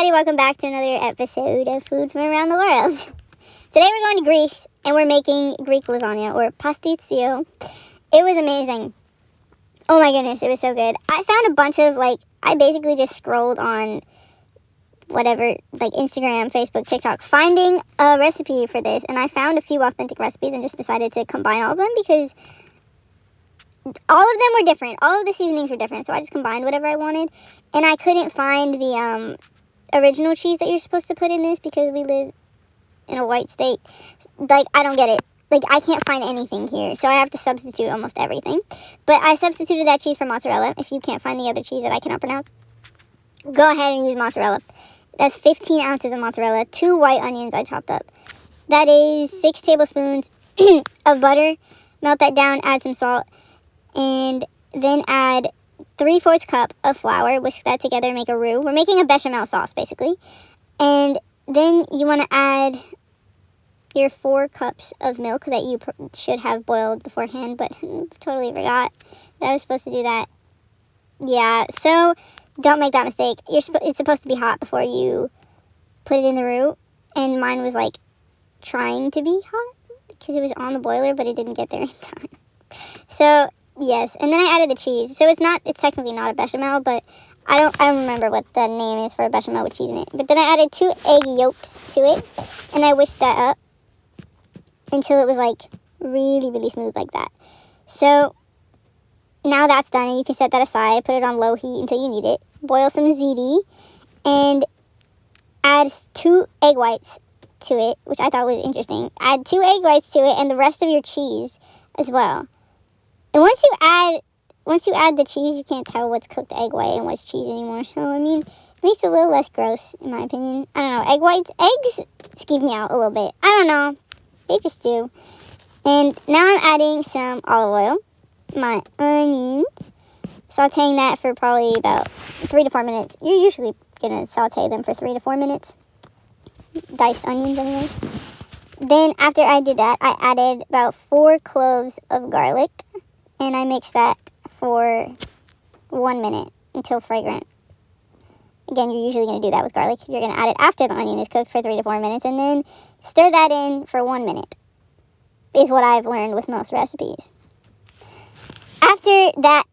everybody, welcome back to another episode of Food from Around the World. Today we're going to Greece, and we're making Greek lasagna, or Pastitsio. It was amazing. Oh my goodness, it was so good. I found a bunch of, I basically just scrolled on whatever, Instagram, Facebook, TikTok, finding a recipe for this, and I found a few authentic recipes and just decided to combine all of them because all of them were different. All of the seasonings were different, so I just combined whatever I wanted, and I couldn't find the original cheese that you're supposed to put in this because we live in a white state. I don't get it. I can't find anything here, so I have to substitute almost everything. But I substituted that cheese for mozzarella. If you can't find the other cheese that I cannot pronounce, go ahead and use mozzarella. That's 15 ounces of mozzarella, 2 white onions I chopped up. That is 6 tablespoons of butter. Melt that down, add some salt, and then add 3/4 cup of flour. Whisk that together and make a roux. We're making a Béchamel sauce, basically. And then you want to add your 4 cups of milk that you should have boiled beforehand, but totally forgot that I was supposed to do that. Yeah, so don't make that mistake. It's supposed to be hot before you put it in the roux, and mine was trying to be hot because it was on the boiler, but it didn't get there in time. So yes, and then I added the cheese. So it's technically not a bechamel, but I don't remember what the name is for a bechamel with cheese in it. But then I added 2 egg yolks to it, and I whisked that up until it was really, really smooth like that. So now that's done, and you can set that aside, put it on low heat until you need it. Boil some ziti, and add 2 egg whites to it, which I thought was interesting. Add 2 egg whites to it, and the rest of your cheese as well. And once you add the cheese, you can't tell what's cooked egg white and what's cheese anymore. So, it makes it a little less gross, in my opinion. I don't know. Eggs skeeve me out a little bit. I don't know. They just do. And now I'm adding some olive oil, my onions, sauteing that for probably about 3 to 4 minutes. You're usually going to saute them for 3 to 4 minutes. Diced onions, anyway. Then, after I did that, I added about 4 cloves of garlic, and I mixed that for 1 minute until fragrant. Again, you're usually going to do that with garlic. You're going to add it after the onion is cooked for 3 to 4 minutes, and then stir that in for 1 minute, is what I've learned with most recipes. After that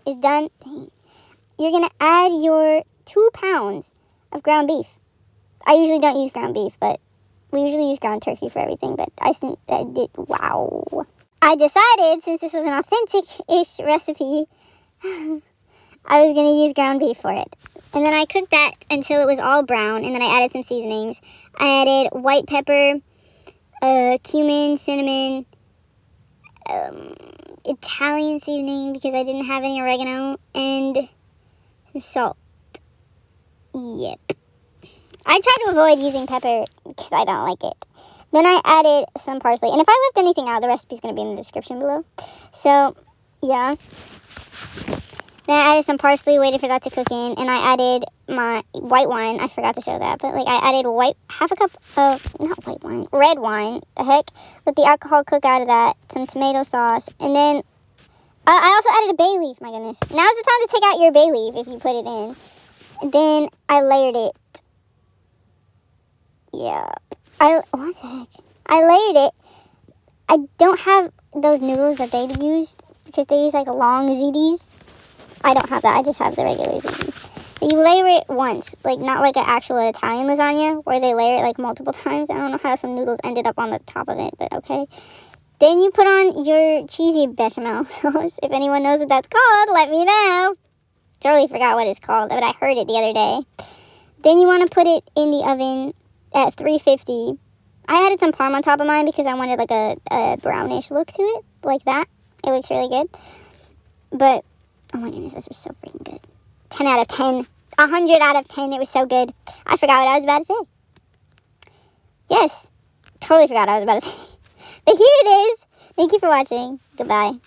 is done, you're going to add your 2 pounds of ground beef. I usually don't use ground beef, but we usually use ground turkey for everything, but I did, wow. I decided, since this was an authentic-ish recipe, I was going to use ground beef for it. And then I cooked that until it was all brown, and then I added some seasonings. I added white pepper, cumin, cinnamon, Italian seasoning because I didn't have any oregano, and some salt. Yep. I try to avoid using pepper because I don't like it. Then I added some parsley. And if I left anything out, the recipe's going to be in the description below. So, yeah. Then I added some parsley, waited for that to cook in. And I added my white wine. I forgot to show that. But, I added half a cup of, not white wine, red wine. The heck. Let the alcohol cook out of that. Some tomato sauce. And then I also added a bay leaf, my goodness. Now's the time to take out your bay leaf if you put it in. And then I layered it. Yeah. What the heck? I layered it. I don't have those noodles that they use because they use long zitis. I don't have that. I just have the regular ziti. But you layer it once, not like an actual Italian lasagna where they layer it multiple times. I don't know how some noodles ended up on the top of it, but okay. Then you put on your cheesy bechamel sauce. If anyone knows what that's called, let me know. Totally forgot what it's called, but I heard it the other day. Then you want to put it in the oven at 350. I added some parm on top of mine because I wanted a brownish look to it, like that. It looks really good. But, oh my goodness, this was so freaking good. 10 out of 10. 100 out of 10. It was so good. I forgot what I was about to say. Yes, totally forgot what I was about to say. But here it is. Thank you for watching. Goodbye.